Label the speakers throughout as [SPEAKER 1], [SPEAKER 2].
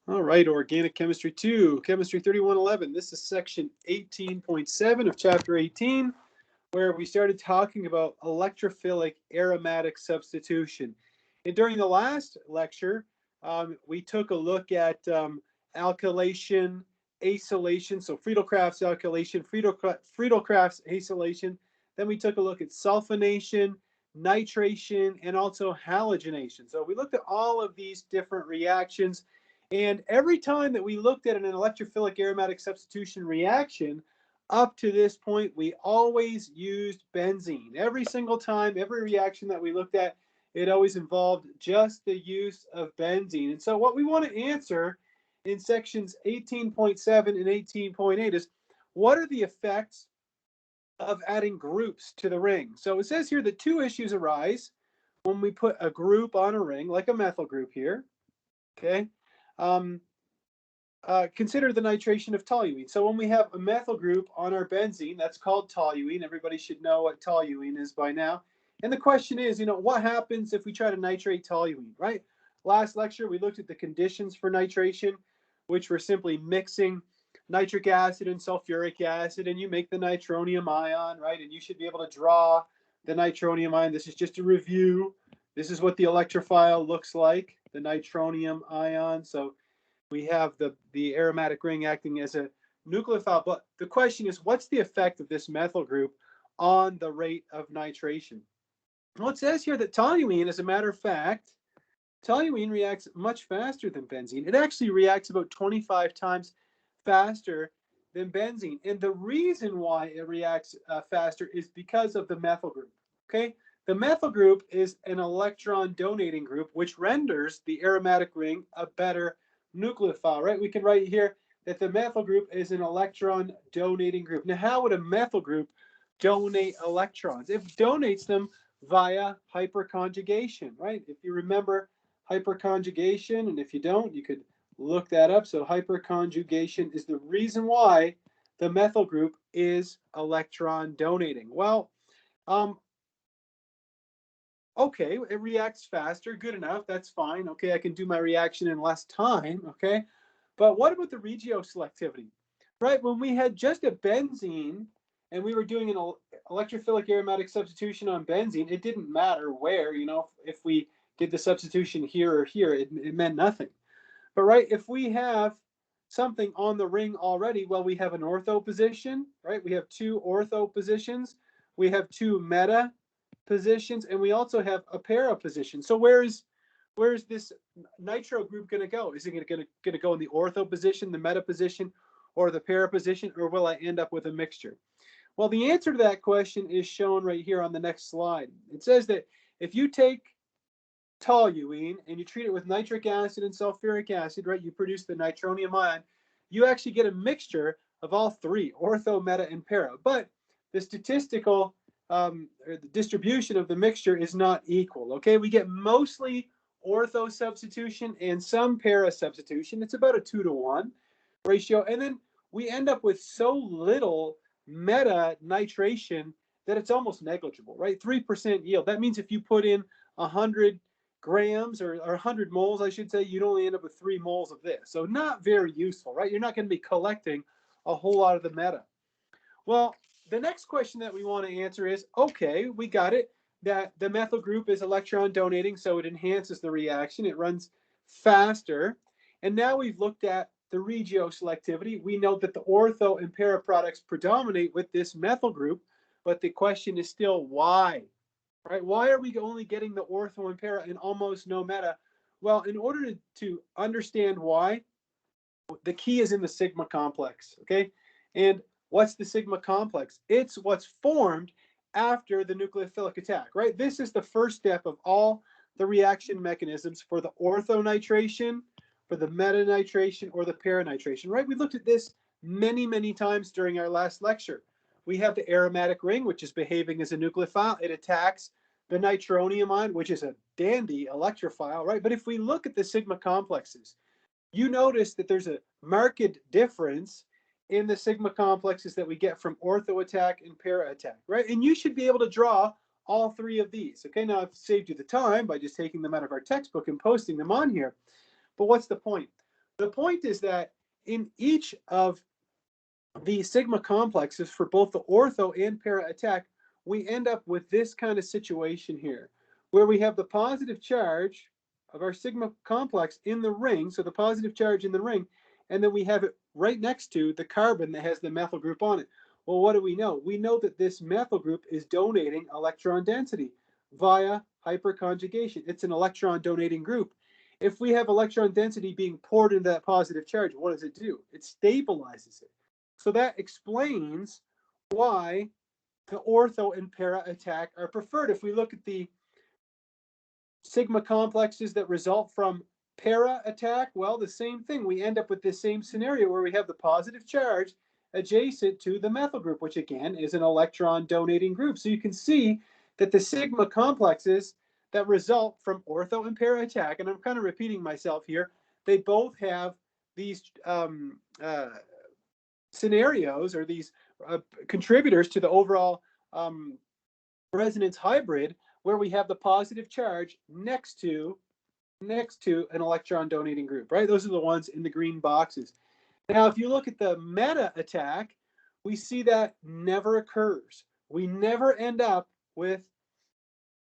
[SPEAKER 1] All right, Organic Chemistry 2, Chemistry 3111. This is section 18.7 of chapter 18, where we started talking about electrophilic aromatic substitution. And during the last lecture, we took a look at alkylation, acylation, so Friedel-Crafts alkylation, Friedel-Crafts acylation. Then we took a look at sulfonation, nitration, and also halogenation. So we looked at all of these different reactions. And every time that we looked at an electrophilic aromatic substitution reaction, up to this point, we always used benzene. Every single time, every reaction that we looked at, it always involved just the use of benzene. And so what we want to answer in sections 18.7 and 18.8 is, what are the effects of adding groups to the ring? So it says here that two issues arise when we put a group on a ring, like a methyl group here, okay? Consider the nitration of toluene. So when we have a methyl group on our benzene, that's called toluene. Everybody should know what toluene is by now. And the question is, what happens if we try to nitrate toluene, right? Last lecture, we looked at the conditions for nitration, which were simply mixing nitric acid and sulfuric acid, and you make the nitronium ion, right? And you should be able to draw the nitronium ion. This is just a review. This is what the electrophile looks like, the nitronium ion. So we have the aromatic ring acting as a nucleophile. But the question is, what's the effect of this methyl group on the rate of nitration? Well, it says here that toluene, as a matter of fact, toluene reacts much faster than benzene. It actually reacts about 25 times faster than benzene. And the reason why it reacts faster is because of the methyl group, okay? The methyl group is an electron donating group, which renders the aromatic ring a better nucleophile, right? We can write here that the methyl group is an electron donating group. Now, how would a methyl group donate electrons? It donates them via hyperconjugation, right? If you remember hyperconjugation, and if you don't, you could look that up. So hyperconjugation is the reason why the methyl group is electron donating. Well, okay, it reacts faster, good enough, that's fine. Okay, I can do my reaction in less time, okay? But what about the Regio selectivity, right? When we had just a benzene and we were doing an electrophilic aromatic substitution on benzene, it didn't matter where, if we did the substitution here or here, it meant nothing. But right, if we have something on the ring already, well, we have an ortho position, right? We have two ortho positions. We have two meta positions, and we also have a para position. So where's this nitro group going to go? Is it going to go in the ortho position, the meta position, or the para position, or will I end up with a mixture? Well, the answer to that question is shown right here on the next slide. It says that if you take toluene and you treat it with nitric acid and sulfuric acid, right, you produce the nitronium ion, you actually get a mixture of all three, ortho, meta, and para. But the statistical or the distribution of the mixture is not equal, okay? We get mostly ortho substitution and some para substitution. It's about a 2-to-1 ratio. And then we end up with so little meta nitration that it's almost negligible, right? 3% yield. That means if you put in 100 grams or 100 moles, I should say, you'd only end up with 3 moles of this. So not very useful, right? You're not going to be collecting a whole lot of the meta. Well, the next question that we want to answer is, okay, we got it, that the methyl group is electron donating, so it enhances the reaction. It runs faster. And now we've looked at the Regio selectivity. We know that the ortho and para products predominate with this methyl group, but the question is still why? Right? Why are we only getting the ortho and para and almost no meta? Well, in order to understand why, the key is in the sigma complex, okay? And what's the sigma complex? It's what's formed after the nucleophilic attack, right? This is the first step of all the reaction mechanisms for the orthonitration, for the metanitration, or the paranitration, right? We looked at this many, many times during our last lecture. We have the aromatic ring, which is behaving as a nucleophile. It attacks the nitronium ion, which is a dandy electrophile, right? But if we look at the sigma complexes, you notice that there's a marked difference in the sigma complexes that we get from ortho attack and para attack, right? And you should be able to draw all three of these. Okay, now I've saved you the time by just taking them out of our textbook and posting them on here. But what's the point? The point is that in each of the sigma complexes for both the ortho and para attack, we end up with this kind of situation here, where we have the positive charge of our sigma complex in the ring, so the positive charge in the ring, and then we have it right next to the carbon that has the methyl group on it. Well, what do we know? We know that this methyl group is donating electron density via hyperconjugation. It's an electron donating group. If we have electron density being poured into that positive charge, what does it do? It stabilizes it. So that explains why the ortho and para attack are preferred. If we look at the sigma complexes that result from para attack, well, the same thing. We end up with this same scenario where we have the positive charge adjacent to the methyl group, which again is an electron donating group. So you can see that the sigma complexes that result from ortho and para attack, and I'm kind of repeating myself here, they both have these scenarios or these contributors to the overall resonance hybrid, where we have the positive charge next to an electron donating group, right? Those are the ones in the green boxes. Now, if you look at the meta attack, we see that never occurs. We never end up with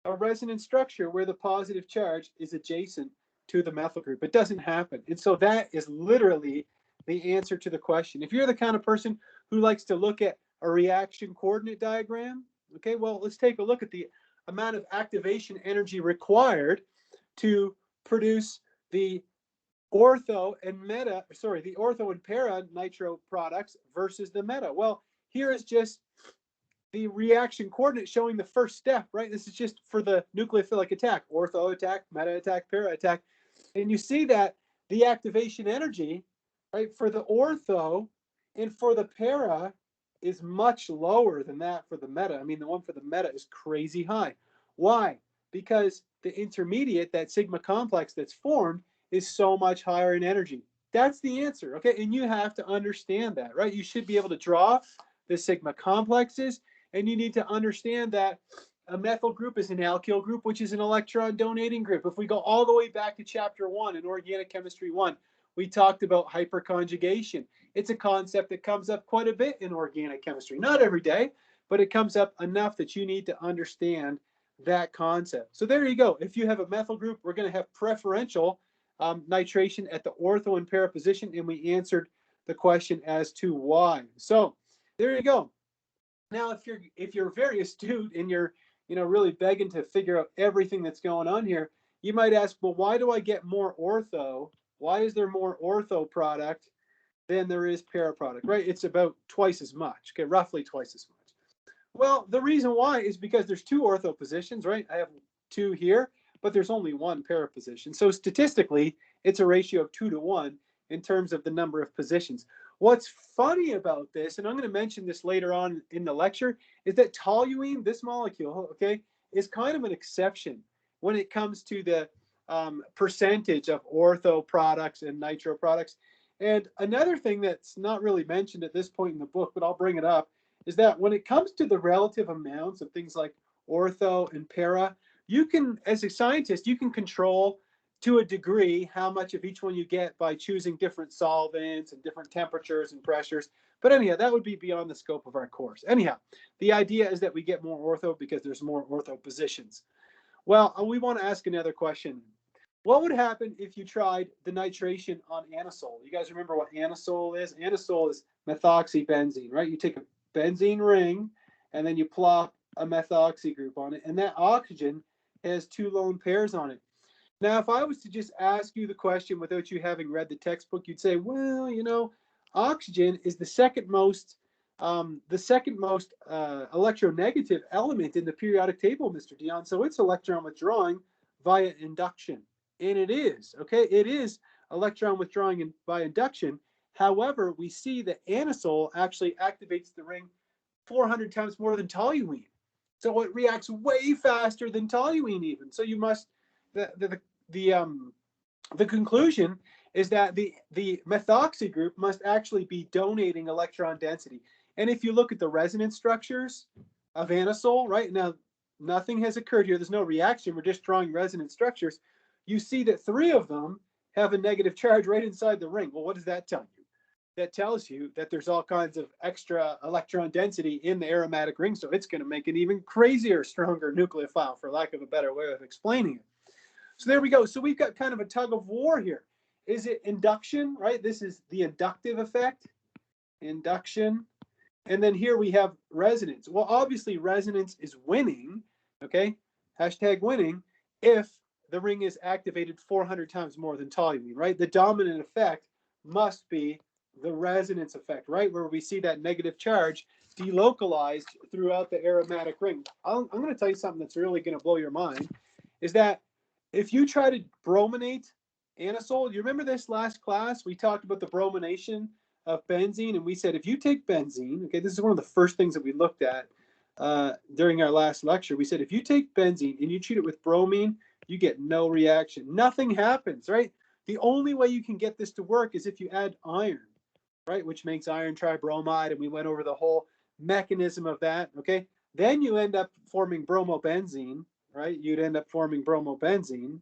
[SPEAKER 1] a resonance structure where the positive charge is adjacent to the methyl group. It doesn't happen. And so that is literally the answer to the question. If you're the kind of person who likes to look at a reaction coordinate diagram, okay, well, let's take a look at the amount of activation energy required to produce the ortho and para nitro products versus the meta. Well, here is just the reaction coordinate showing the first step, right? This is just for the nucleophilic attack, ortho attack, meta attack, para attack. And you see that the activation energy, right, for the ortho and for the para is much lower than that for the meta. I mean, the one for the meta is crazy high. Why? Because the intermediate, that sigma complex that's formed, is so much higher in energy. That's the answer, okay? And you have to understand that, right? You should be able to draw the sigma complexes, and you need to understand that a methyl group is an alkyl group, which is an electron donating group. If we go all the way back to chapter 1 in Organic Chemistry 1, we talked about hyperconjugation. It's a concept that comes up quite a bit in organic chemistry. Not every day, but it comes up enough that you need to understand that concept. So there you go. If you have a methyl group, we're going to have preferential nitration at the ortho and para position, and we answered the question as to why. So there you go. Now, if you're very astute and you're really begging to figure out everything that's going on here, you might ask, well, why do I get more ortho? Why is there more ortho product than there is para product, right? It's about twice as much, okay, roughly twice as much. Well, the reason why is because there's two ortho positions, right? I have two here, but there's only one para position. So statistically, it's a ratio of 2 to 1 in terms of the number of positions. What's funny about this, and I'm going to mention this later on in the lecture, is that toluene, this molecule, okay, is kind of an exception when it comes to the percentage of ortho products and nitro products. And another thing that's not really mentioned at this point in the book, but I'll bring it up, is that when it comes to the relative amounts of things like ortho and para, you can, as a scientist, you can control to a degree how much of each one you get by choosing different solvents and different temperatures and pressures. But anyhow, that would be beyond the scope of our course. Anyhow, the idea is that we get more ortho because there's more ortho positions. Well, we want to ask another question. What would happen if you tried the nitration on anisole? You guys remember what anisole is? Anisole is methoxybenzene, right? You take a benzene ring and then you plop a methoxy group on it, and that oxygen has 2 lone pairs on it. Now, if I was to just ask you the question without you having read the textbook, you'd say, well, oxygen is the second most electronegative element in the periodic table, Mr. Dion. So it's electron withdrawing via induction. And it is, okay? It is electron withdrawing by induction. However, we see that anisole actually activates the ring 400 times more than toluene. So it reacts way faster than toluene even. So you must, the conclusion is that the methoxy group must actually be donating electron density. And if you look at the resonance structures of anisole, right now, nothing has occurred here. There's no reaction. We're just drawing resonance structures. You see that 3 of them have a negative charge right inside the ring. Well, what does that tell you? That tells you that there's all kinds of extra electron density in the aromatic ring, so it's going to make an even crazier, stronger nucleophile, for lack of a better way of explaining it. So there we go. So we've got kind of a tug of war here. Is it induction, right? This is the inductive effect, induction. And then here we have resonance. Well, obviously resonance is winning, okay? Hashtag winning, if the ring is activated 400 times more than toluene, right? The dominant effect must be the resonance effect, right? Where we see that negative charge delocalized throughout the aromatic ring. I'm going to tell you something that's really going to blow your mind, is that if you try to brominate anisole, you remember this last class? We talked about the bromination of benzene, and we said if you take benzene, okay, this is one of the first things that we looked at during our last lecture. We said if you take benzene and you treat it with bromine, you get no reaction. Nothing happens, right? The only way you can get this to work is if you add iron, right, which makes iron tribromide, and we went over the whole mechanism of that, okay? Then you end up forming bromobenzene, right? You'd end up forming bromobenzene,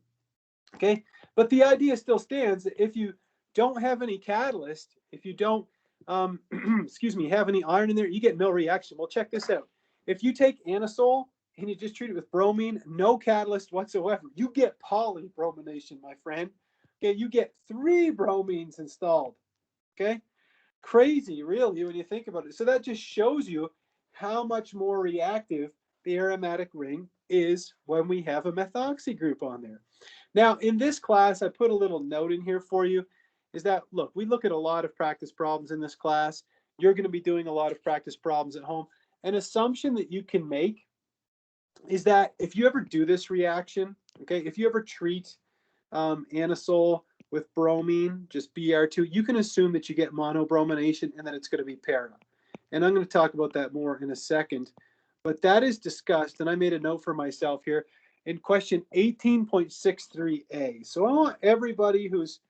[SPEAKER 1] okay? But the idea still stands that if you don't have any catalyst, if you don't, excuse me, have any iron in there, you get no reaction. Well, check this out. If you take anisole and you just treat it with bromine, no catalyst whatsoever, you get polybromination, my friend. Okay, you get 3 bromines installed, okay? Crazy, really, when you think about it. So that just shows you how much more reactive the aromatic ring is when we have a methoxy group on there. Now, in this class, I put a little note in here for you, is that, look, we look at a lot of practice problems in this class. You're going to be doing a lot of practice problems at home. An assumption that you can make is that if you ever do this reaction, okay, if you ever treat anisole with bromine, just Br2, you can assume that you get monobromination and that it's going to be para. And I'm going to talk about that more in a second. But that is discussed, and I made a note for myself here, in question 18.63a. So I want everybody who's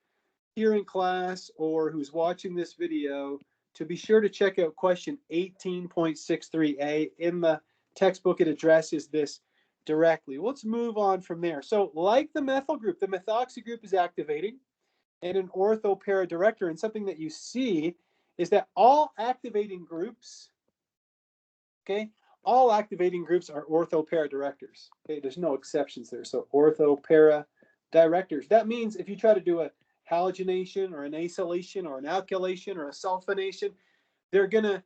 [SPEAKER 1] here in class or who's watching this video to be sure to check out question 18.63a. In the textbook, it addresses this directly. Let's move on from there. So like the methyl group, the methoxy group is activating and an ortho para director. And something that you see is that all activating groups, okay, all activating groups are ortho para directors. Okay, there's no exceptions there. So ortho para directors. That means if you try to do a halogenation or an acylation or an alkylation or a sulfonation, they're going to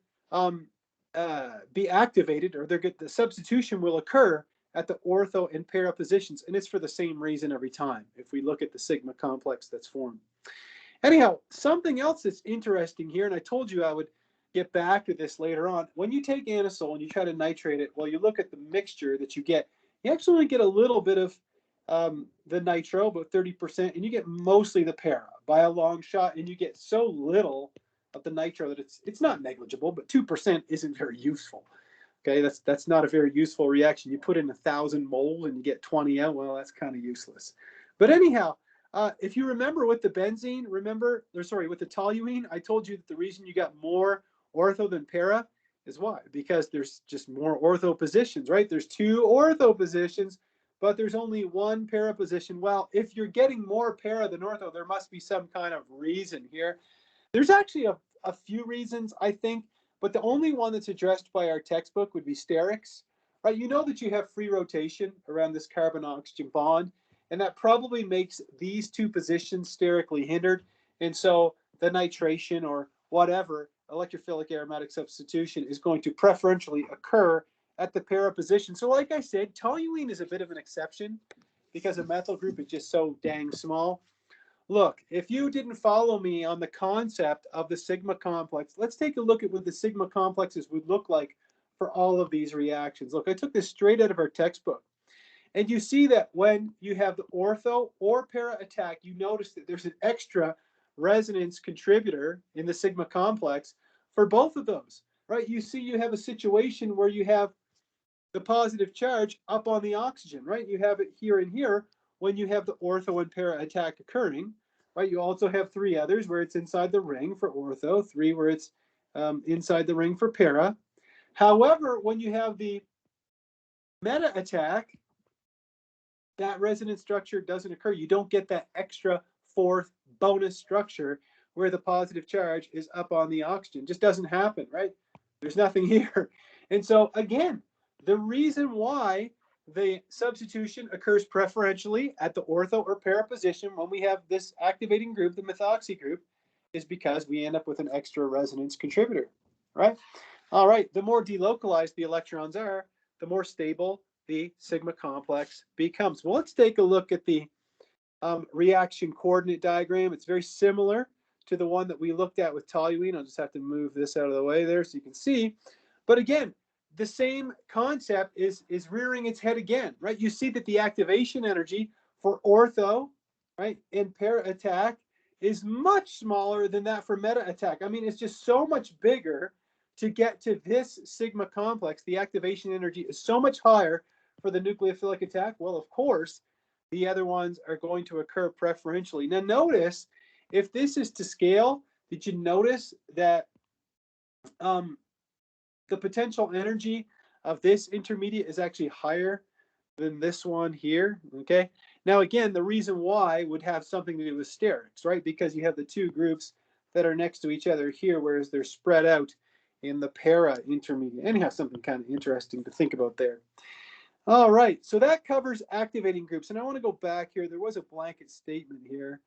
[SPEAKER 1] be activated, or the substitution will occur at the ortho and para positions, and it's for the same reason every time if we look at the sigma complex that's formed. Anyhow, something else that's interesting here, and I told you I would get back to this later on. When you take anisole and you try to nitrate it, well, you look at the mixture that you get. You actually only get a little bit of the nitro, about 30%, and you get mostly the para by a long shot, and you get so little of the nitro that it's not negligible, but 2% isn't very useful. Okay, that's not a very useful reaction. You put in 1,000 moles and you get 20 out. Well, that's kind of useless. But anyhow, if you remember with the benzene, with the toluene, I told you that the reason you got more ortho than para is why? Because there's just more ortho positions, right? There's 2 ortho positions, but there's only 1 para position. Well, if you're getting more para than ortho, there must be some kind of reason here. There's actually a few reasons, I think, but the only one that's addressed by our textbook would be Sterics, right? You know that you have free rotation around this carbon-oxygen bond, and that probably makes these 2 positions sterically hindered. And so the nitration or whatever electrophilic aromatic substitution is going to preferentially occur at the para position. So like I said, toluene is a bit of an exception because a methyl group is just so dang small. Look, if you didn't follow me on the concept of the sigma complex, let's take a look at what the sigma complexes would look like for all of these reactions. Look, I took this straight out of our textbook. And you see that when you have the ortho or para attack, you notice that there's an extra resonance contributor in the sigma complex for both of those, right? You see you have a situation where you have the positive charge up on the oxygen, right? You have it here and here when you have the ortho and para attack occurring, right? You also have 3 others where it's inside the ring for ortho, 3 where it's inside the ring for para. However, when you have the meta attack, that resonance structure doesn't occur. You don't get that extra fourth bonus structure where the positive charge is up on the oxygen. Just doesn't happen, right? There's nothing here. And so again, the reason why the substitution occurs preferentially at the ortho or para position when we have this activating group, the methoxy group, is because we end up with an extra resonance contributor, right? All right, the more delocalized the electrons are, the more stable the sigma complex becomes. Well, let's take a look at the reaction coordinate diagram. It's very similar to the one that we looked at with toluene. I'll just have to move this out of the way there so you can see. But again, the same concept is rearing its head again, right? You see that the activation energy for ortho, right, and para attack is much smaller than that for meta attack. I mean, it's just so much bigger to get to this sigma complex. The activation energy is so much higher for the nucleophilic attack. Well, of course, the other ones are going to occur preferentially. Now notice, if this is to scale, did you notice that the potential energy of this intermediate is actually higher than this one here, okay? Now again, the reason why would have something to do with sterics, right? Because you have the two groups that are next to each other here, whereas they're spread out in the para intermediate. Anyhow, something kind of interesting to think about there. All right, so that covers activating groups. And I want to go back here. There was a blanket statement here.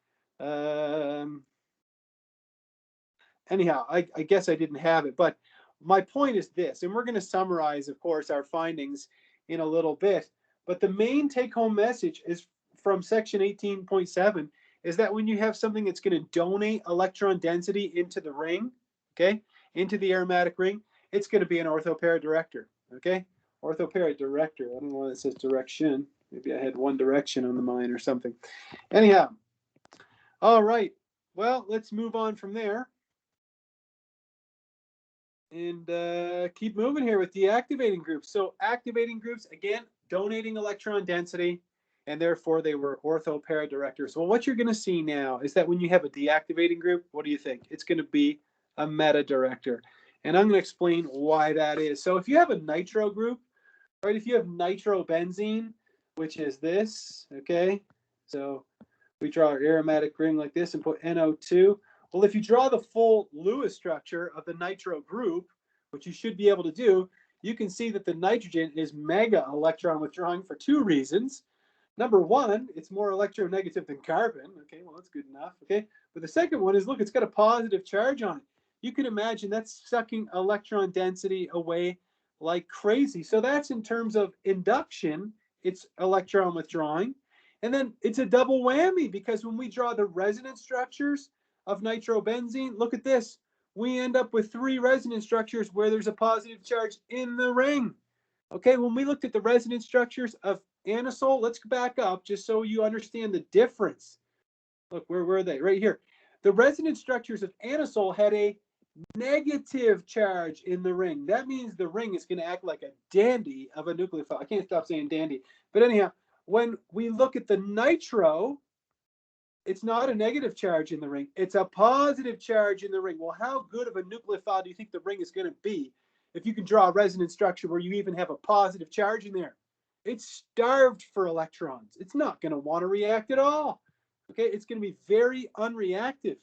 [SPEAKER 1] Anyhow, I guess I didn't have it, but my point is this, and we're going to summarize, of course, our findings in a little bit, but the main take-home message is from section 18.7 is that when you have something that's going to donate electron density into the ring, okay, into the aromatic ring, it's going to be an orthopara director, okay? Orthopara director. I don't know why it says direction. Maybe I had one direction on the mind or something. Anyhow, all right. Well, let's move on from there and keep moving here with deactivating groups. So activating groups, again, donating electron density, and therefore they were orthopara directors. Well, what you're going to see now is that when you have a deactivating group, what do you think? It's going to be a meta director. And I'm going to explain why that is. So if you have a nitro group, right, if you have nitrobenzene, which is this, okay, so we draw our aromatic ring like this and put NO2. Well, if you draw the full Lewis structure of the nitro group, which you should be able to do, you can see that the nitrogen is mega electron withdrawing for two reasons. Number one, it's more electronegative than carbon. Okay, well, that's good enough. Okay, but the second one is, look, it's got a positive charge on it. You can imagine that's sucking electron density away like crazy. So that's in terms of induction, it's electron withdrawing. And then it's a double whammy because when we draw the resonance structures of nitrobenzene, look at this. We end up with three resonance structures where there's a positive charge in the ring. Okay, when we looked at the resonance structures of anisole, let's back up just so you understand the difference. Look, where were they? Right here. The resonance structures of anisole had a negative charge in the ring. That means the ring is going to act like a dandy of a nucleophile. I can't stop saying dandy. But anyhow, when we look at the nitro, it's not a negative charge in the ring. It's a positive charge in the ring. Well, how good of a nucleophile do you think the ring is going to be if you can draw a resonance structure where you even have a positive charge in there? It's starved for electrons. It's not going to want to react at all. Okay, it's going to be very unreactive.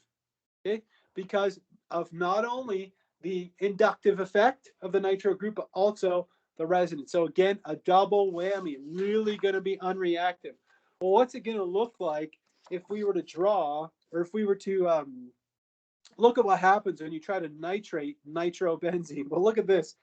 [SPEAKER 1] Okay, because of not only the inductive effect of the nitro group, but also the resonance. So again, a double whammy, really going to be unreactive. Well, what's it going to look like if we were to draw, or if we were to look at what happens when you try to nitrate nitrobenzene? Well, look at this.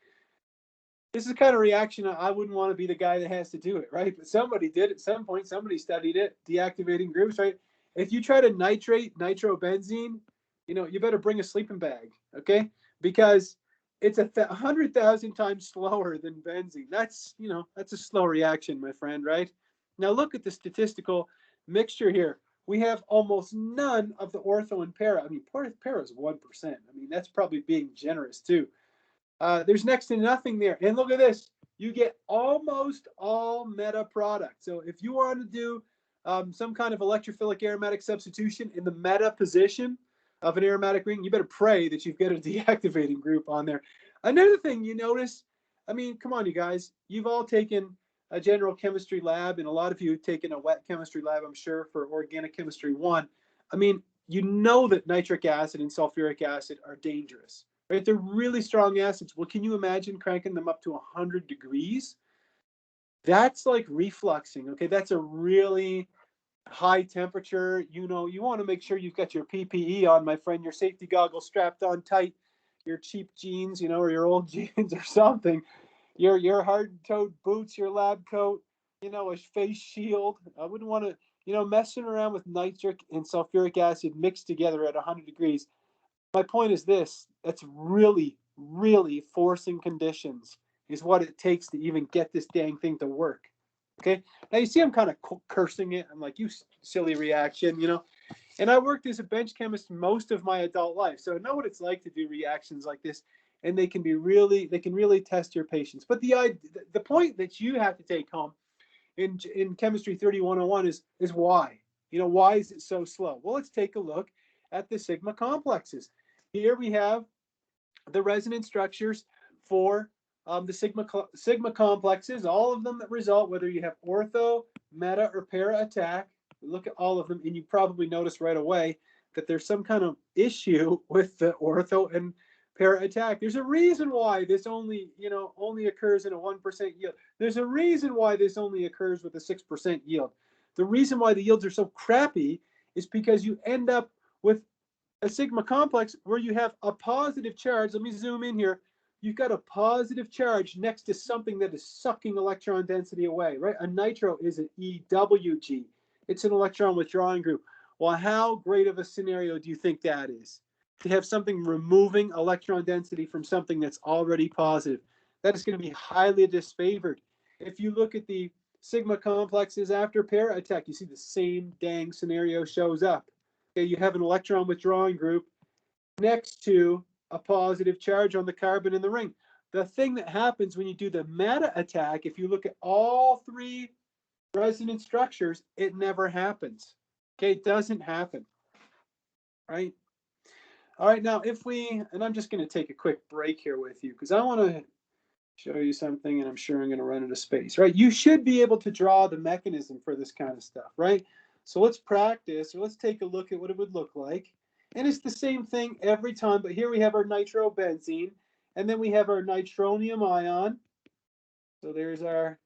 [SPEAKER 1] This is the kind of reaction I wouldn't want to be the guy that has to do it, right? But somebody did at some point. Somebody studied it, deactivating groups, right? If you try to nitrate nitrobenzene, you know, you better bring a sleeping bag, okay? Because it's 100,000 times slower than benzene. That's, you know, that's a slow reaction, my friend, right? Now look at the statistical mixture here. We have almost none of the ortho and para. I mean, para is 1%. I mean, that's probably being generous too. There's next to nothing there. And look at this. You get almost all meta products. So if you want to do some kind of electrophilic aromatic substitution in the meta position of an aromatic ring, you better pray that you've got a deactivating group on there. Another thing you notice, I mean, come on, you guys. You've all taken a general chemistry lab, and a lot of you have taken a wet chemistry lab, I'm sure, for organic chemistry 1. I mean, you know that nitric acid and sulfuric acid are dangerous, right? They're really strong acids. Well, can you imagine cranking them up to 100 degrees? That's like refluxing, okay? That's a really high temperature. You know, you want to make sure you've got your PPE on, my friend, your safety goggles strapped on tight, your cheap jeans, you know, or your old jeans or something, your hard-toed boots, your lab coat, you know, a face shield. I wouldn't want to, you know, messing around with nitric and sulfuric acid mixed together at 100 degrees. My point is this: that's really, really forcing conditions is what it takes to even get this dang thing to work. Okay. Now you see, I'm kind of cursing it. I'm like, you silly reaction, you know. And I worked as a bench chemist most of my adult life, so I know what it's like to do reactions like this. And they can really test your patience. But the point that you have to take home in chemistry 3101 is why. You know, why is it so slow? Well, let's take a look at the sigma complexes. Here we have the resonance structures for the sigma complexes, all of them that result, whether you have ortho, meta, or para attack. Look at all of them, and you probably notice right away that there's some kind of issue with the ortho and para attack. There's a reason why this only occurs in a 1% yield. There's a reason why this only occurs with a 6% yield. The reason why the yields are so crappy is because you end up with a sigma complex where you have a positive charge. Let me zoom in here. You've got a positive charge next to something that is sucking electron density away, right? A nitro is an EWG. It's an electron withdrawing group. Well, how great of a scenario do you think that is? To have something removing electron density from something that's already positive. That is going to be highly disfavored. If you look at the sigma complexes after para attack, you see the same dang scenario shows up. Okay, you have an electron withdrawing group next to a positive charge on the carbon in the ring. The thing that happens when you do the meta attack, if you look at all three resonance structures, it never happens. Okay, it doesn't happen, right? All right, now and I'm just going to take a quick break here with you because I want to show you something, and I'm sure I'm going to run out of space, right? You should be able to draw the mechanism for this kind of stuff, right? So let's practice, or let's take a look at what it would look like. And it's the same thing every time, but here we have our nitrobenzene, and then we have our nitronium ion. So there's our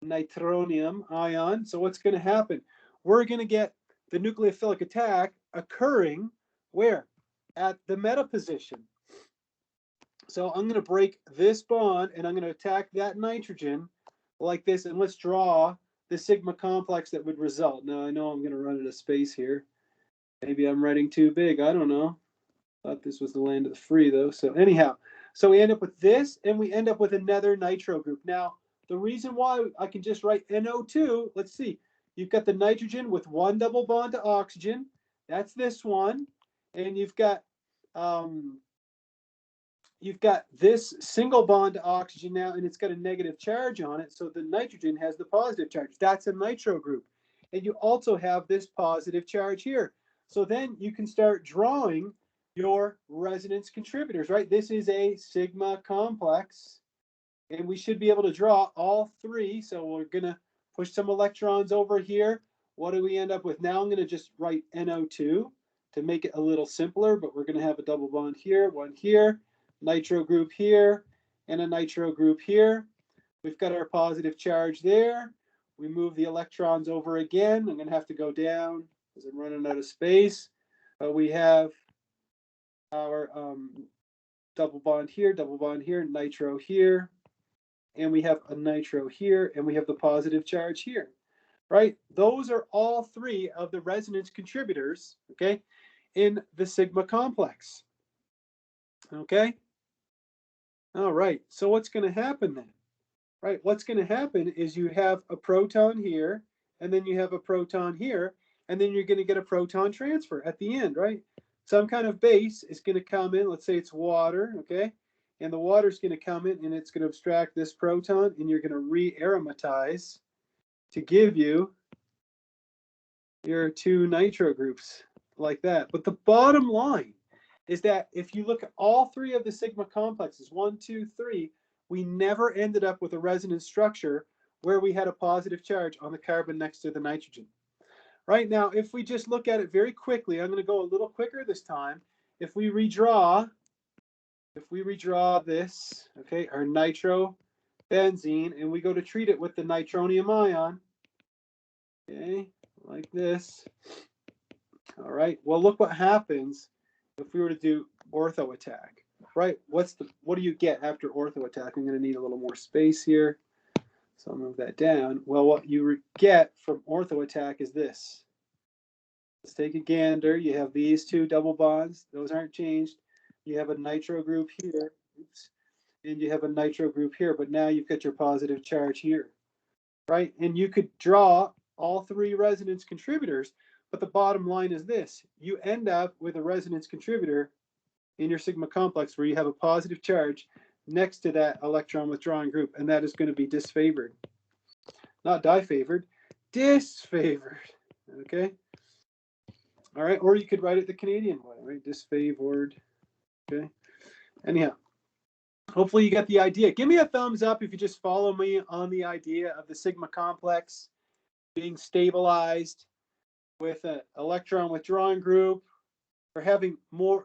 [SPEAKER 1] nitronium ion. So what's going to happen? We're going to get the nucleophilic attack occurring where? At the meta position. So I'm going to break this bond, and I'm going to attack that nitrogen like this, and let's draw the sigma complex that would result. Now, I know I'm going to run out of space here. Maybe I'm writing too big. I don't know. Thought this was the land of the free, though. So anyhow, so we end up with this, and we end up with another nitro group. Now, the reason why I can just write NO2, let's see. You've got the nitrogen with one double bond to oxygen. That's this one. And you've got this single bond to oxygen now, and it's got a negative charge on it. So the nitrogen has the positive charge. That's a nitro group. And you also have this positive charge here. So then you can start drawing your resonance contributors, right? This is a sigma complex, and we should be able to draw all three. So we're going to push some electrons over here. What do we end up with? Now I'm going to just write NO2 to make it a little simpler, but we're going to have a double bond here, one here, nitro group here, and a nitro group here. We've got our positive charge there. We move the electrons over again. I'm going to have to go down because I'm running out of space. We have our double bond here, nitro here, and we have a nitro here, and we have the positive charge here, right? Those are all three of the resonance contributors, okay, in the sigma complex, okay? All right, so what's going to happen then? Right, what's going to happen is you have a proton here, and then you have a proton here, and then you're going to get a proton transfer at the end, right? Some kind of base is going to come in, let's say it's water, okay? And the water is going to come in, and it's going to abstract this proton, and you're going to re-aromatize to give you your two nitro groups like that. But the bottom line is that if you look at all three of the sigma complexes, 1, 2, 3, we never ended up with a resonance structure where we had a positive charge on the carbon next to the nitrogen. Right now, if we just look at it very quickly, I'm going to go a little quicker this time. If we redraw this, okay, our nitrobenzene, and we go to treat it with the nitronium ion, okay, like this. All right. Well, look what happens if we were to do Ortho Attack. Right. What do you get after Ortho Attack? I'm going to need a little more space here, so I'll move that down. Well, what you get from Ortho Attack is this. Let's take a gander. You have these two double bonds. Those aren't changed. You have a nitro group here. Oops. And you have a nitro group here. But now you've got your positive charge here. Right? And you could draw all three resonance contributors. But the bottom line is this. You end up with a resonance contributor in your sigma complex where you have a positive charge next to that electron withdrawing group. And that is going to be disfavored. Not difavored. Disfavored. Okay? All right, or you could write it the Canadian way, right? Disfavored. Okay. Anyhow, hopefully you get the idea. Give me a thumbs up if you just follow me on the idea of the sigma complex being stabilized with an electron withdrawing group, or having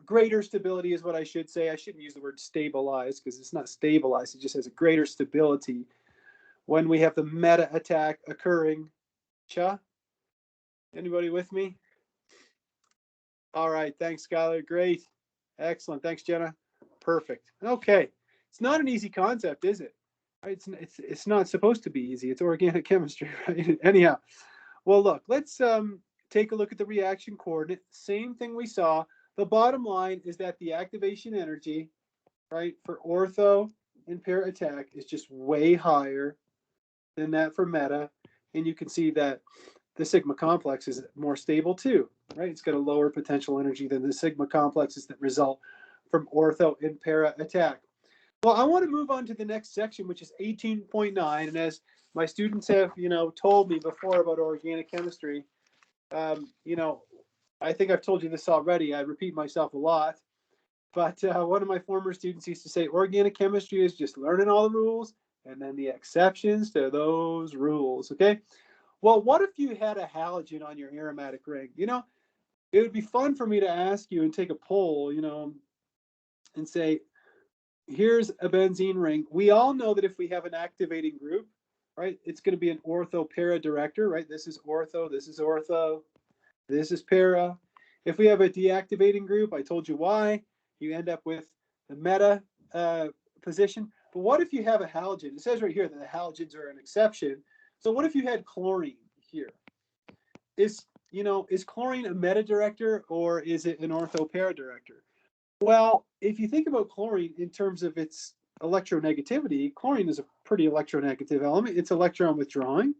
[SPEAKER 1] greater stability is what I should say. I shouldn't use the word stabilized because it's not stabilized. It just has a greater stability when we have the meta attack occurring. Cha? Anybody with me? All right. Thanks, Skylar. Great. Excellent. Thanks, Jenna. Perfect. Okay. It's not an easy concept, is it? It's not supposed to be easy. It's organic chemistry, right? Anyhow, well, look, let's take a look at the reaction coordinate. Same thing we saw. The bottom line is that the activation energy, right, for ortho and para attack is just way higher than that for meta. And you can see that the sigma complex is more stable too, right? It's got a lower potential energy than the sigma complexes that result from ortho and para attack. Well, I want to move on to the next section, which is 18.9. And as my students have, told me before about organic chemistry, I think I've told you this already. I repeat myself a lot. But one of my former students used to say, organic chemistry is just learning all the rules and then the exceptions to those rules, okay? Well, what if you had a halogen on your aromatic ring? It would be fun for me to ask you and take a poll, and say, here's a benzene ring. We all know that if we have an activating group, right, it's going to be an ortho-para director, right? This is ortho, this is ortho, this is para. If we have a deactivating group, I told you why, you end up with the meta position. But what if you have a halogen? It says right here that the halogens are an exception. So what if you had chlorine here? Is chlorine a meta director or is it an ortho-para director? Well, if you think about chlorine in terms of its electronegativity, chlorine is a pretty electronegative element. It's electron withdrawing.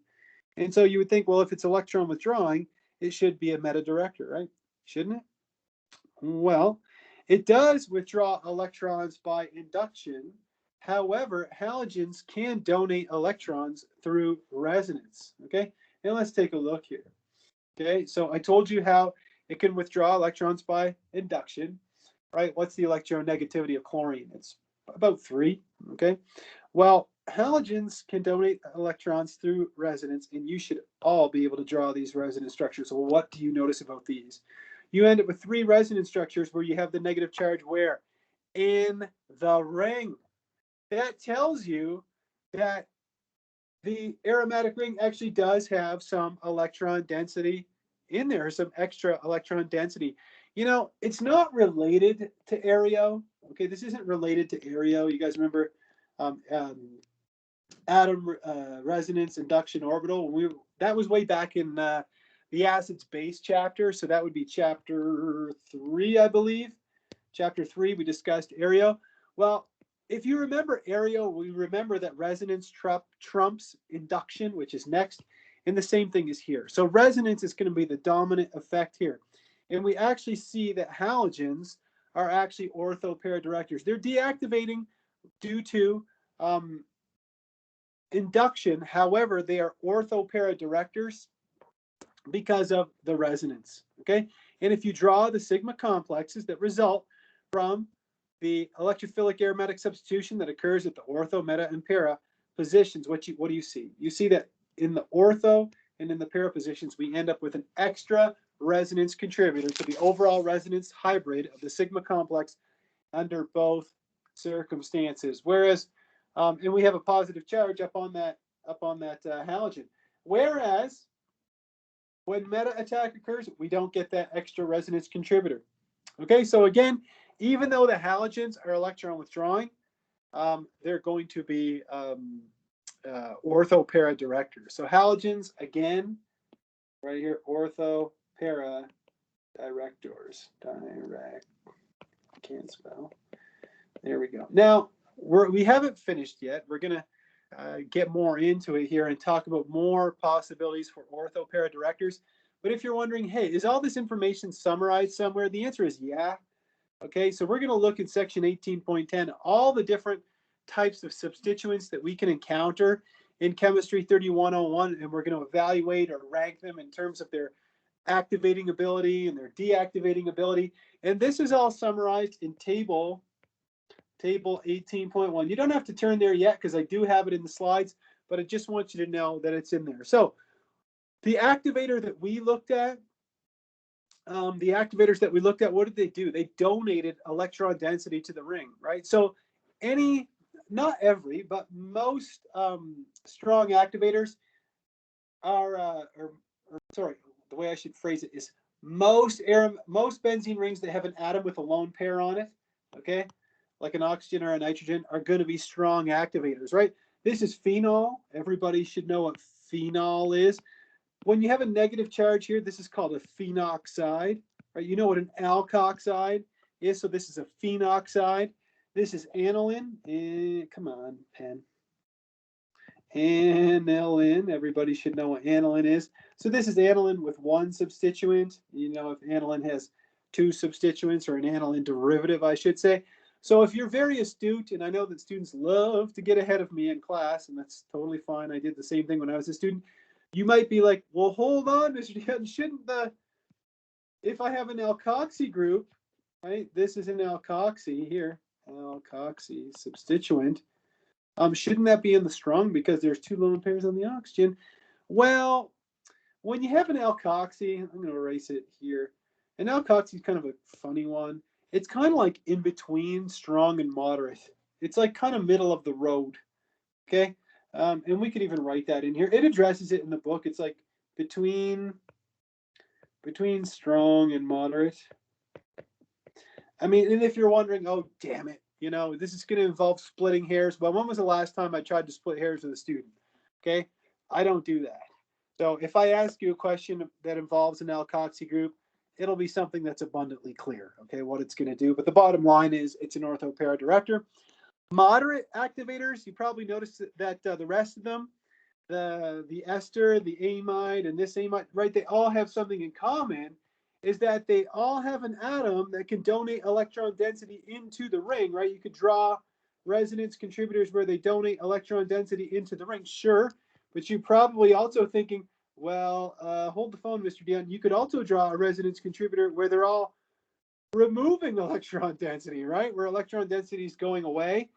[SPEAKER 1] And so you would think, well, if it's electron withdrawing, it should be a meta director, right? Shouldn't it? Well, it does withdraw electrons by induction. However, halogens can donate electrons through resonance, okay? And let's take a look here. Okay, so I told you how it can withdraw electrons by induction, right? What's the electronegativity of chlorine? It's about 3, okay? Well, halogens can donate electrons through resonance, and you should all be able to draw these resonance structures. So what do you notice about these? You end up with 3 resonance structures where you have the negative charge where? In the ring. That tells you that the aromatic ring actually does have some electron density in there, some extra electron density. It's not related to aereo. Okay, this isn't related to aereo. You guys remember atom resonance induction orbital? That was way back in the acids base chapter. So that would be chapter 3, I believe. Chapter 3, we discussed aereo. Well, if you remember aereo, we remember that resonance trumps induction, which is next, and the same thing is here. So resonance is going to be the dominant effect here. And we actually see that halogens are actually ortho-para directors. They're deactivating due to induction. However, they are ortho-para directors because of the resonance, okay? And if you draw the sigma complexes that result from the electrophilic aromatic substitution that occurs at the ortho, meta, and para positions, what do you see? You see that in the ortho and in the para positions, we end up with an extra resonance contributor to the overall resonance hybrid of the sigma complex under both circumstances. Whereas, and we have a positive charge up on that halogen. Whereas, when meta attack occurs, we don't get that extra resonance contributor. Okay, so again, even though the halogens are electron withdrawing, they're going to be ortho para directors. So halogens, again, right here, ortho para directors. Can't spell. There we go. Now, we haven't finished yet. We're going to get more into it here and talk about more possibilities for ortho para directors. But if you're wondering, hey, is all this information summarized somewhere? The answer is yeah. Okay, so we're going to look in section 18.10, all the different types of substituents that we can encounter in chemistry 3101, and we're going to evaluate or rank them in terms of their activating ability and their deactivating ability. And this is all summarized in table 18.1. You don't have to turn there yet because I do have it in the slides, but I just want you to know that it's in there. So the activator that we looked at, what did they do? They donated electron density to the ring, right? So not every, but most strong activators are, sorry, the way I should phrase it is most benzene rings that have an atom with a lone pair on it, okay, like an oxygen or a nitrogen, are going to be strong activators, right? This is phenol. Everybody should know what phenol is. When you have a negative charge here, this is called a phenoxide, right? You know what an alkoxide is, so this is a phenoxide. This is aniline. Come on, pen. Aniline. Everybody should know what aniline is. So this is aniline with one substituent. You know if aniline has two substituents, or an aniline derivative, I should say. So if you're very astute, and I know that students love to get ahead of me in class, and that's totally fine. I did the same thing when I was a student. You might be like, well, hold on, Mr. Deacon, if I have an alkoxy group, right? This is an alkoxy here, alkoxy substituent. Shouldn't that be in the strong because there's two lone pairs on the oxygen? Well, when you have an alkoxy, I'm going to erase it here. An alkoxy is kind of a funny one. It's kind of like in between strong and moderate. It's like kind of middle of the road, okay? And we could even write that in here. It addresses it in the book. It's like between strong and moderate. I mean, and if you're wondering, oh, damn it, you know, this is going to involve splitting hairs. Well, when was the last time I tried to split hairs with a student? Okay, I don't do that. So if I ask you a question that involves an alkoxy group, it'll be something that's abundantly clear, okay, what it's going to do. But the bottom line is it's an ortho para director. Moderate activators, you probably noticed that the rest of them, the ester, the amide, and this amide, right, they all have something in common, is that they all have an atom that can donate electron density into the ring, right? You could draw resonance contributors where they donate electron density into the ring, sure, but you're probably also thinking, well, hold the phone, Mr. Dion, you could also draw a resonance contributor where they're all removing electron density, right? Where electron density is going away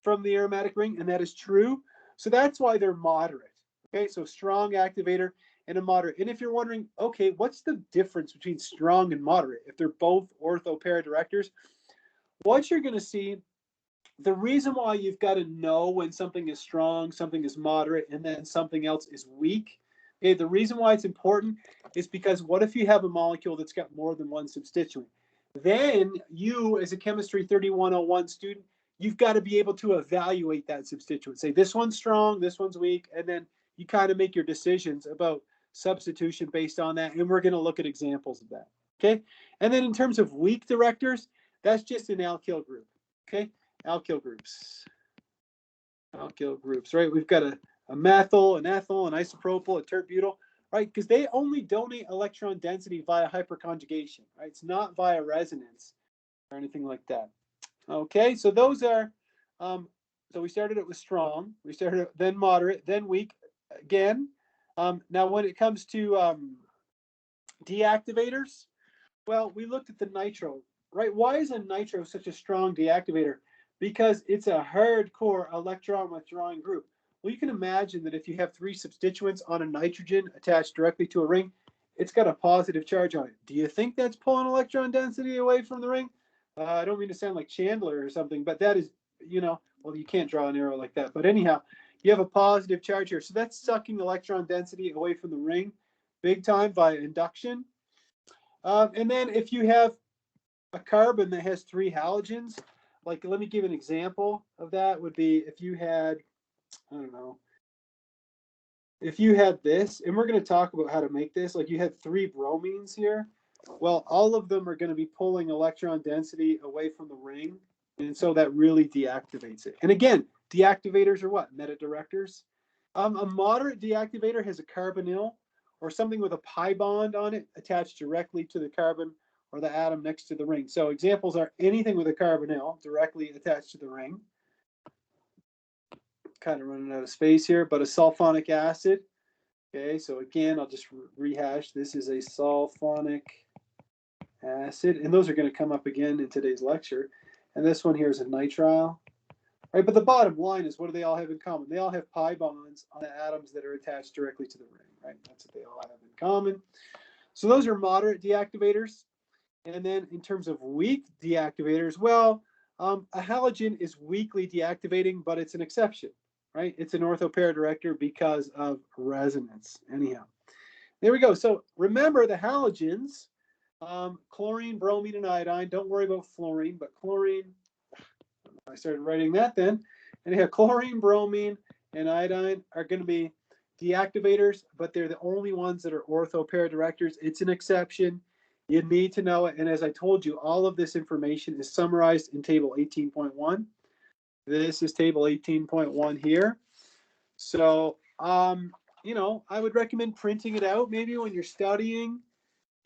[SPEAKER 1] from the aromatic ring, and that is true. So that's why they're moderate. Okay, so strong activator and a moderate. And if you're wondering, okay, what's the difference between strong and moderate if they're both ortho para directors? What you're going to see, the reason why you've got to know when something is strong, something is moderate, and then something else is weak. Okay, the reason why it's important is because what if you have a molecule that's got more than one substituent? Then you, as a chemistry 3101 student, you've got to be able to evaluate that substituent. Say this one's strong, this one's weak, and then you kind of make your decisions about substitution based on that. And we're going to look at examples of that. Okay. And then in terms of weak directors, that's just an alkyl group. Okay. Alkyl groups. Alkyl groups, right? We've got a methyl, an ethyl, an isopropyl, a tert-butyl, right? Because they only donate electron density via hyperconjugation, right? It's not via resonance or anything like that. Okay, so those are, so we started it with strong, we started it then moderate, then weak again. Now when it comes to deactivators, well, we looked at the nitro, right? Why is a nitro such a strong deactivator? Because it's a hardcore electron withdrawing group. Well, you can imagine that if you have three substituents on a nitrogen attached directly to a ring, it's got a positive charge on it. Do you think that's pulling electron density away from the ring? I don't mean to sound like Chandler or something, but that is, well, you can't draw an arrow like that. But anyhow, you have a positive charge here. So that's sucking electron density away from the ring big time by induction. And then if you have a carbon that has three halogens, like let me give an example of that would be if you had, I don't know, if you had this, and we're going to talk about how to make this, like you had three bromines here, well, all of them are going to be pulling electron density away from the ring, and so that really deactivates it. And again, deactivators are what? Metadirectors. A moderate deactivator has a carbonyl or something with a pi bond on it attached directly to the carbon or the atom next to the ring. So examples are anything with a carbonyl directly attached to the ring. Kind of running out of space here, but a sulfonic acid. Okay, so again, I'll just rehash. This is a sulfonic acid, and those are going to come up again in today's lecture. And this one here is a nitrile. Right, but the bottom line is, what do they all have in common? They all have pi bonds on the atoms that are attached directly to the ring, right? That's what they all have in common. So those are moderate deactivators. And then in terms of weak deactivators, well, a halogen is weakly deactivating, but it's an exception, right? It's an ortho pair director because of resonance. Anyhow, there we go. So remember the halogens, chlorine, bromine, and iodine. Don't worry about fluorine, but chlorine, I started writing that then. And chlorine, bromine, and iodine are going to be deactivators, but they're the only ones that are ortho pair directors. It's an exception. You need to know it. And as I told you, all of this information is summarized in table 18.1. This is table 18.1 here. So, I would recommend printing it out maybe when you're studying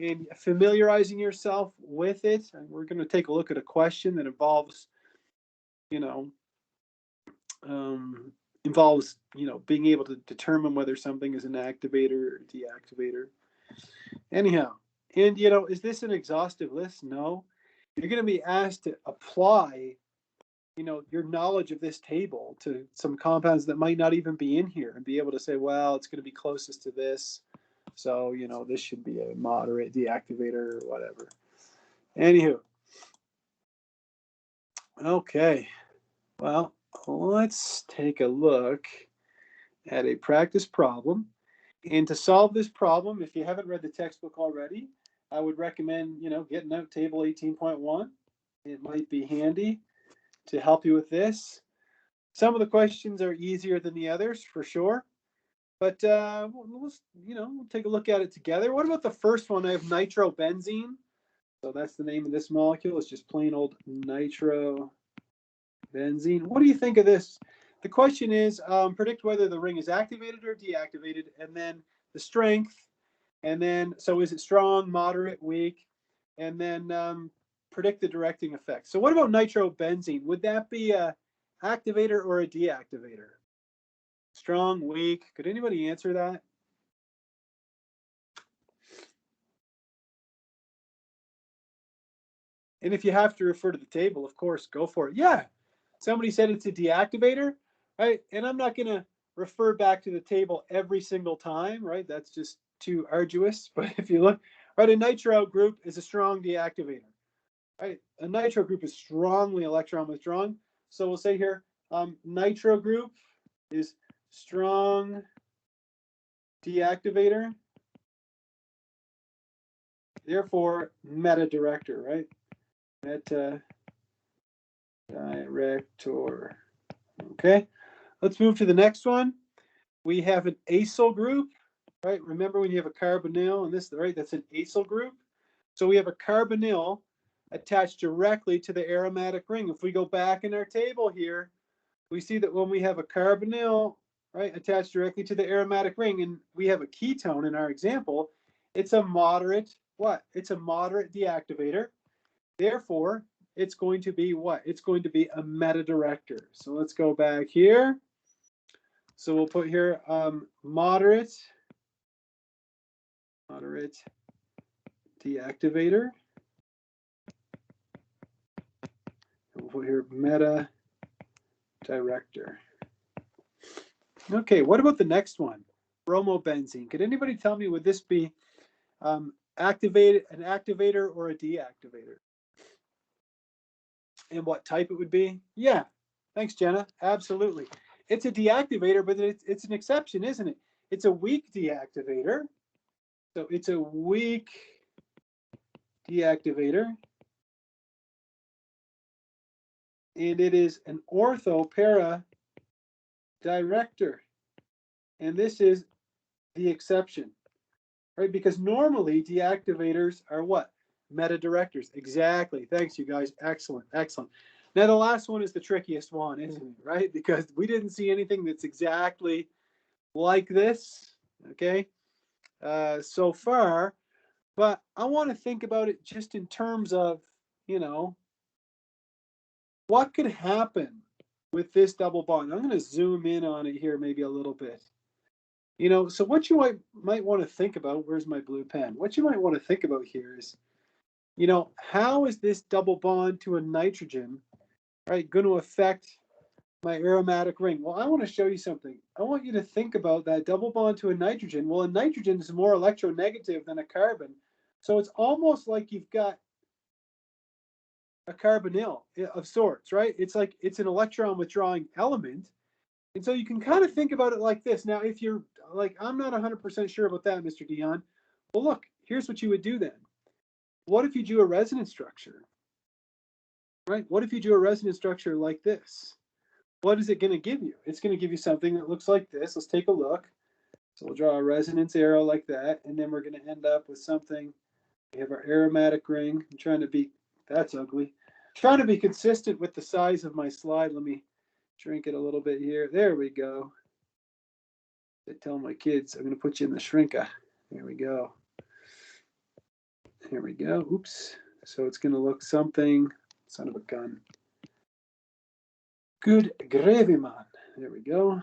[SPEAKER 1] and familiarizing yourself with it. And we're going to take a look at a question that involves, being able to determine whether something is an activator or deactivator. Anyhow, and, is this an exhaustive list? No. You're going to be asked to apply, your knowledge of this table to some compounds that might not even be in here and be able to say, well, it's going to be closest to this. So, this should be a moderate deactivator or whatever. Anywho. Okay. Well, let's take a look at a practice problem. And to solve this problem, if you haven't read the textbook already, I would recommend, getting out table 18.1. It might be handy to help you with this. Some of the questions are easier than the others, for sure. But we'll take a look at it together. What about the first one? I have nitrobenzene. So that's the name of this molecule. It's just plain old nitrobenzene. What do you think of this? The question is, predict whether the ring is activated or deactivated, and then the strength, and then, so is it strong, moderate, weak, and then predict the directing effect. So what about nitrobenzene? Would that be a activator or a deactivator? Strong, weak. Could anybody answer that? And if you have to refer to the table, of course, go for it. Yeah, somebody said it's a deactivator, right? And I'm not going to refer back to the table every single time, right? That's just too arduous. But if you look, right, a nitro group is a strong deactivator, right? A nitro group is strongly electron withdrawing. So we'll say here, nitro group is strong deactivator, therefore meta director, right? Meta director. Okay, let's move to the next one. We have an acyl group, right? Remember when you have a carbonyl and this, right? That's an acyl group. So we have a carbonyl attached directly to the aromatic ring. If we go back in our table here, we see that when we have a carbonyl, right, attached directly to the aromatic ring, and we have a ketone in our example, it's a moderate, what? It's a moderate deactivator. Therefore, it's going to be what? It's going to be a meta director. So let's go back here. So we'll put here moderate deactivator. And we'll put here meta director. Okay, what about the next one? Bromobenzene. Could anybody tell me, would this be an activator or a deactivator? And what type it would be? Yeah, thanks, Jenna. Absolutely. It's a deactivator, but it's an exception, isn't it? It's a weak deactivator. So it's a weak deactivator. And it is an ortho para director. And this is the exception, right? Because normally deactivators are what? Meta directors. Exactly. Thanks, you guys. Excellent. Excellent. Now, the last one is the trickiest one, isn't it? Right? Because we didn't see anything that's exactly like this, okay, so far. But I want to think about it just in terms of, you know, what could happen with this double bond. I'm going to zoom in on it here maybe a little bit. You know, so what you might want to think about, where's my blue pen? What you might want to think about here is, you know, how is this double bond to a nitrogen, right, going to affect my aromatic ring? Well, I want to show you something. I want you to think about that double bond to a nitrogen. Well, a nitrogen is more electronegative than a carbon. So it's almost like you've got a carbonyl of sorts, right? It's like it's an electron withdrawing element. And so you can kind of think about it like this. Now, if you're like, I'm not 100% sure about that, Mr. Dion. Well, look, here's what you would do then. What if you do a resonance structure, right? What if you do a resonance structure like this? What is it going to give you? It's going to give you something that looks like this. Let's take a look. So we'll draw a resonance arrow like that, and then we're going to end up with something. We have our aromatic ring. I'm trying to be, that's ugly. Trying to be consistent with the size of my slide. Let me shrink it a little bit here. There we go. I tell my kids, I'm going to put you in the shrinker. There we go. Here we go. Oops. So it's going to look something, son of a gun. Good gravy, man. There we go.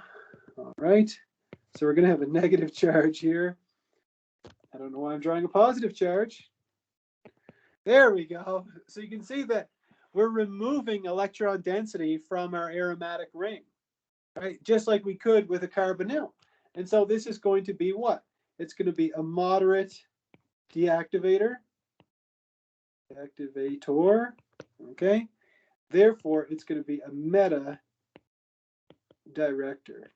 [SPEAKER 1] All right. So we're going to have a negative charge here. I don't know why I'm drawing a positive charge. There we go. So you can see that we're removing electron density from our aromatic ring, right? Just like we could with a carbonyl. And so this is going to be what? It's going to be a moderate deactivator. Activator, okay? Therefore, it's going to be a meta director.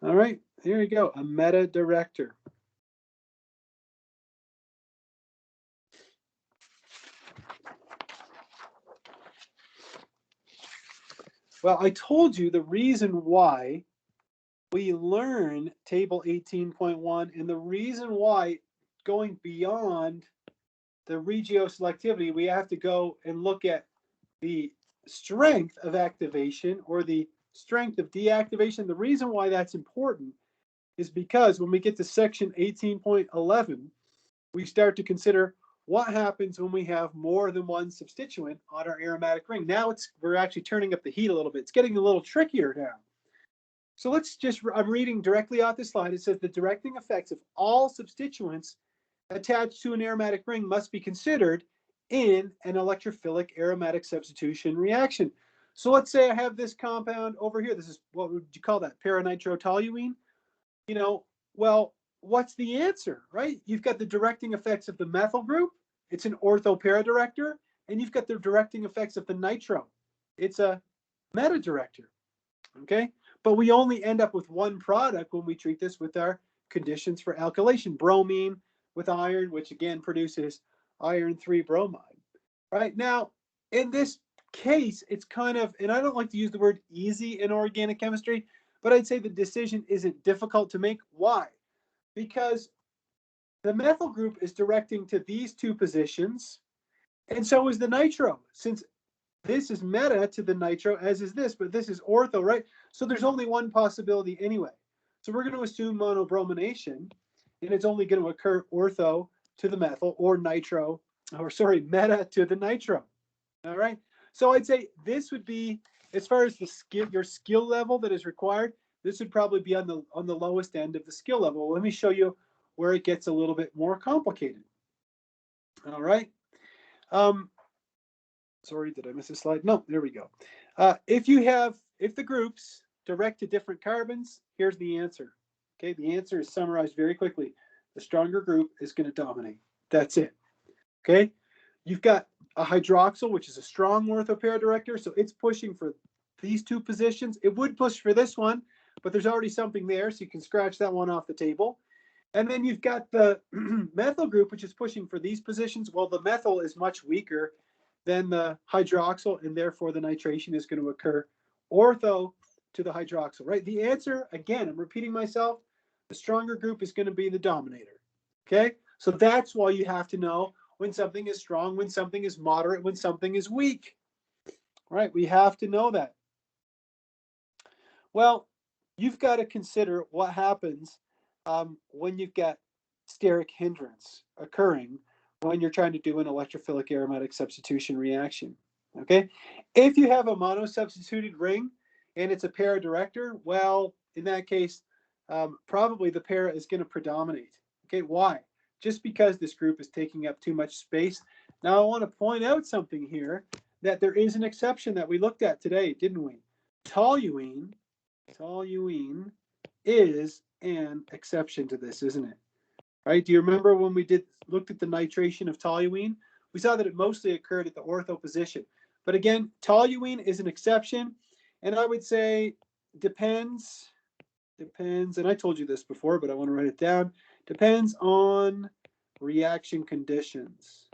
[SPEAKER 1] All right, here you go, a meta director. Well, I told you the reason why we learn table 18.1 and the reason why going beyond the Regio Selectivity, we have to go and look at the strength of activation or the strength of deactivation. The reason why that's important is because when we get to section 18.11, we start to consider what happens when we have more than one substituent on our aromatic ring. Now we're actually turning up the heat a little bit. It's getting a little trickier now. So let's just, I'm reading directly off the slide. It says the directing effects of all substituents attached to an aromatic ring must be considered in an electrophilic aromatic substitution reaction. So let's say I have this compound over here. This is, what would you call that? Paranitrotoluene. You know, well, what's the answer, right? You've got the directing effects of the methyl group. It's an ortho para director. And you've got the directing effects of the nitro. It's a meta director, okay? But we only end up with one product when we treat this with our conditions for alkylation. Bromine with iron, which again produces iron 3 bromide, right? Now, in this case, it's kind of, and I don't like to use the word easy in organic chemistry, but I'd say the decision isn't difficult to make. Why? Because the methyl group is directing to these two positions, and so is the nitro. Since this is meta to the nitro, as is this, but this is ortho, right? So there's only one possibility anyway. So we're going to assume monobromination, and it's only going to occur ortho to the methyl or nitro, or sorry, meta to the nitro. All right. So I'd say this would be, as far as the skill, your skill level that is required, this would probably be on the lowest end of the skill level. Let me show you where it gets a little bit more complicated. All right. Sorry, did I miss a slide? No, there we go. If the groups direct to different carbons, here's the answer. Okay, the answer is summarized very quickly. The stronger group is going to dominate. That's it. Okay, you've got a hydroxyl, which is a strong ortho pair director, so it's pushing for these two positions. It would push for this one, but there's already something there, so you can scratch that one off the table. And then you've got the methyl group, which is pushing for these positions. Well, the methyl is much weaker than the hydroxyl, and therefore the nitration is going to occur ortho to the hydroxyl, right? The answer, again, I'm repeating myself, the stronger group is going to be the dominator, okay? So that's why you have to know when something is strong, when something is moderate, when something is weak, right? We have to know that. Well, you've got to consider what happens when you've got steric hindrance occurring when you're trying to do an electrophilic aromatic substitution reaction, okay? If you have a monosubstituted ring and it's a para director, well, in that case, probably the para is going to predominate, okay? Why? Just because this group is taking up too much space. Now, I want to point out something here, that there is an exception that we looked at today, didn't we? Toluene is an exception to this, isn't it? Right? Do you remember when we looked at the nitration of toluene? We saw that it mostly occurred at the ortho position. But again, toluene is an exception, and I would say depends, and I told you this before, but I want to write it down, depends on reaction conditions.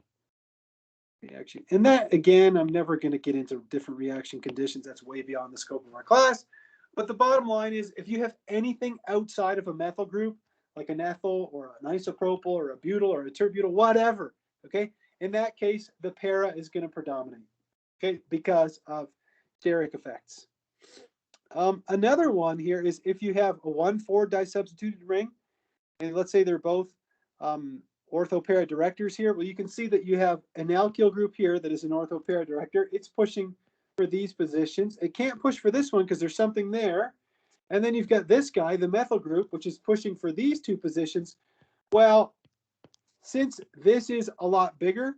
[SPEAKER 1] And that, again, I'm never going to get into different reaction conditions. That's way beyond the scope of our class. But the bottom line is, if you have anything outside of a methyl group, like an ethyl or an isopropyl or a butyl or a terbutyl, whatever, okay, in that case, the para is going to predominate, okay, because of steric effects. Another one here is if you have a 1,4 disubstituted ring, and let's say they're both ortho para directors here, well, you can see that you have an alkyl group here that is an ortho para director. It's pushing for these positions. It can't push for this one because there's something there. And then you've got this guy, the methyl group, which is pushing for these two positions. Well, since this is a lot bigger,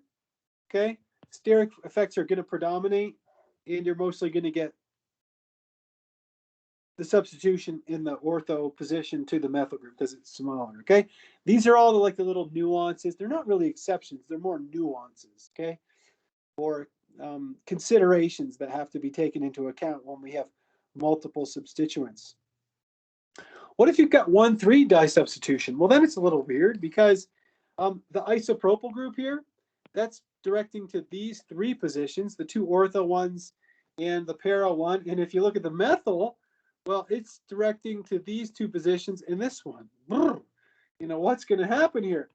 [SPEAKER 1] okay, steric effects are going to predominate, and you're mostly going to get the substitution in the ortho position to the methyl group because it's smaller, okay? These are all the little nuances. They're not really exceptions. They're more nuances, okay? Or considerations that have to be taken into account when we have multiple substituents. What if you've got 1,3 disubstitution? Well, then it's a little weird because the isopropyl group here, that's directing to these three positions, the two ortho ones and the para one. And if you look at the methyl, well, it's directing to these two positions and this one. You know, what's going to happen here?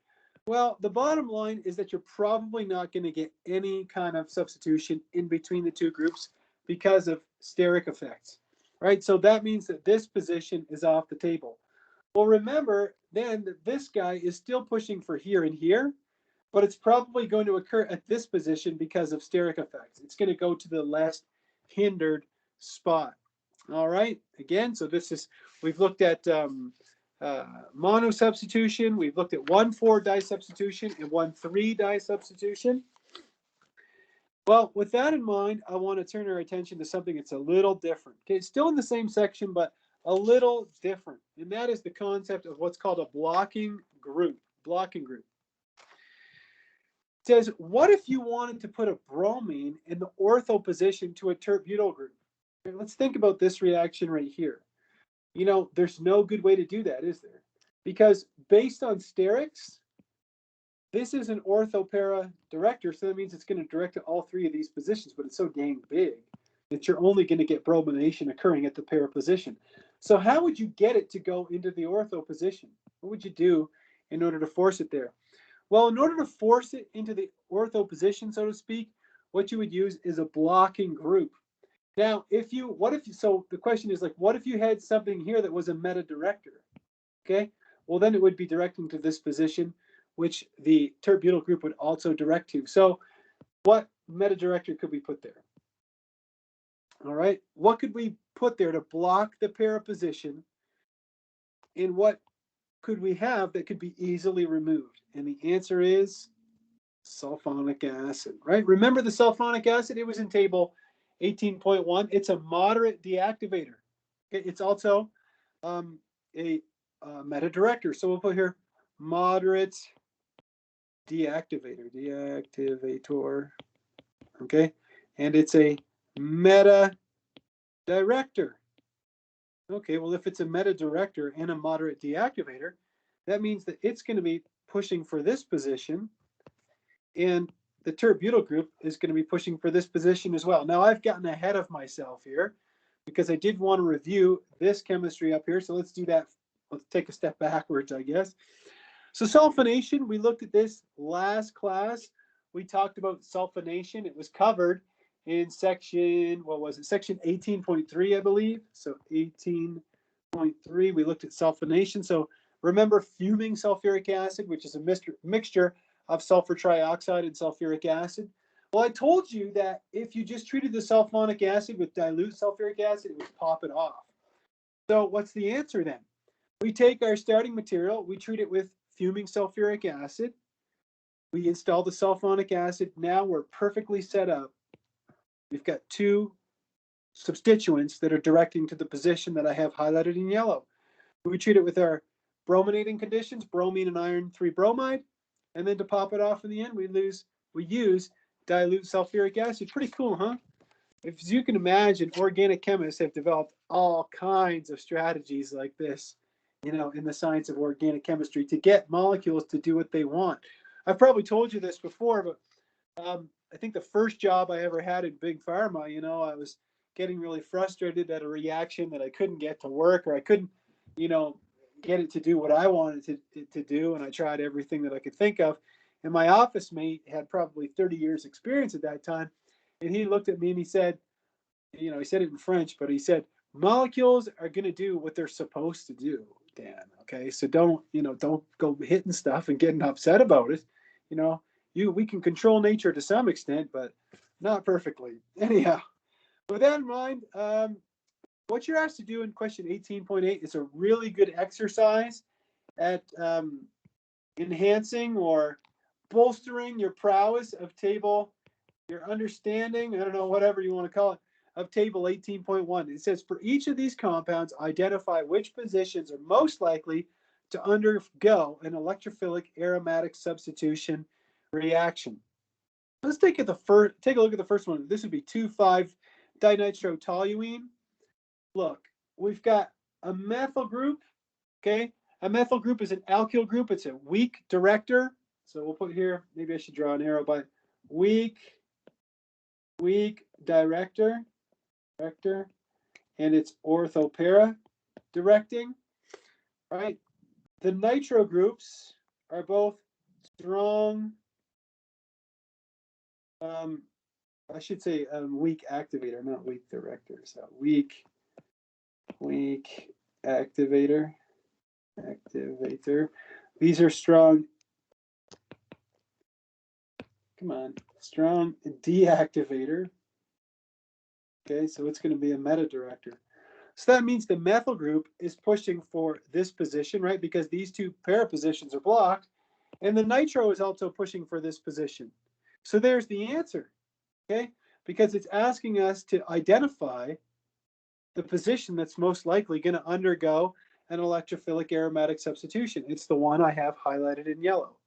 [SPEAKER 1] Well, the bottom line is that you're probably not going to get any kind of substitution in between the two groups because of steric effects, right? So that means that this position is off the table. Well, remember then that this guy is still pushing for here and here, but it's probably going to occur at this position because of steric effects. It's going to go to the less hindered spot. All right, again, so this is, we've looked at mono substitution, we've looked at 1,4 disubstitution and 1,3 disubstitution. Well, with that in mind, I want to turn our attention to something that's a little different. Okay, it's still in the same section, but a little different, and that is the concept of what's called a blocking group. Blocking group. It says, what if you wanted to put a bromine in the ortho position to a terbutyl group? Okay, let's think about this reaction right here. You know, there's no good way to do that, is there? Because based on sterics, this is an ortho para director, so that means it's going to direct to all three of these positions, but it's so dang big that you're only going to get bromination occurring at the para position. So how would you get it to go into the ortho position? What would you do in order to force it there? Well, in order to force it into the ortho position, so to speak, what you would use is a blocking group. Now, so the question is what if you had something here that was a meta director? Okay, well, then it would be directing to this position, which the terbutyl group would also direct to. So what meta director could we put there? All right, what could we put there to block the para position? And what could we have that could be easily removed? And the answer is sulfonic acid, right? Remember the sulfonic acid? It was in table 18.1. It's a moderate deactivator. Okay, it's also a meta director. So we'll put here moderate deactivator, okay? And it's a meta director. Okay, well, if it's a meta director and a moderate deactivator, that means that it's going to be pushing for this position, and the tert-butyl group is going to be pushing for this position as well. Now, I've gotten ahead of myself here because I did want to review this chemistry up here, so let's do that. Let's take a step backwards, I guess. So sulfonation, we looked at this last class. We talked about sulfonation. It was covered in section, what was it? Section 18.3, I believe. So 18.3, we looked at sulfonation. So remember fuming sulfuric acid, which is a mixture of sulfur trioxide and sulfuric acid. Well, I told you that if you just treated the sulfonic acid with dilute sulfuric acid, it would pop it off. So what's the answer then? We take our starting material, we treat it with fuming sulfuric acid. We install the sulfonic acid. Now we're perfectly set up. We've got two substituents that are directing to the position that I have highlighted in yellow. We treat it with our brominating conditions, bromine and iron 3 bromide. And then to pop it off in the end, we use dilute sulfuric acid. Pretty cool, huh? As you can imagine, organic chemists have developed all kinds of strategies like this, you know, in the science of organic chemistry to get molecules to do what they want. I've probably told you this before, but I think the first job I ever had in big pharma, you know, I was getting really frustrated at a reaction that I couldn't get to work, or I couldn't, you know, get it to do what I wanted it to do, and I tried everything that I could think of. And my office mate had probably 30 years experience at that time, and he looked at me and he said, you know, he said it in French, but he said, molecules are going to do what they're supposed to do, Dan. Okay, so don't go hitting stuff and getting upset about it. You know, we can control nature to some extent, but not perfectly. Anyhow, with that in mind, what you're asked to do in question 18.8 is a really good exercise at enhancing or bolstering your prowess of your understanding, I don't know, whatever you want to call it, of table 18.1. It says, for each of these compounds, identify which positions are most likely to undergo an electrophilic aromatic substitution reaction. Let's take a look at the first one. This would be 2,5-dinitrotoluene. Look, we've got a methyl group, okay? A methyl group is an alkyl group. It's a weak director. So we'll put here, maybe I should draw an arrow by weak director, and it's orthopara directing, right? The nitro groups are both strong, I should say weak activator, not weak director. So weak activator. These are strong, strong deactivator. Okay, so it's going to be a meta director. So that means the methyl group is pushing for this position, right? Because these two para positions are blocked. And the nitro is also pushing for this position. So there's the answer, okay? Because it's asking us to identify the position that's most likely going to undergo an electrophilic aromatic substitution. It's the one I have highlighted in yellow.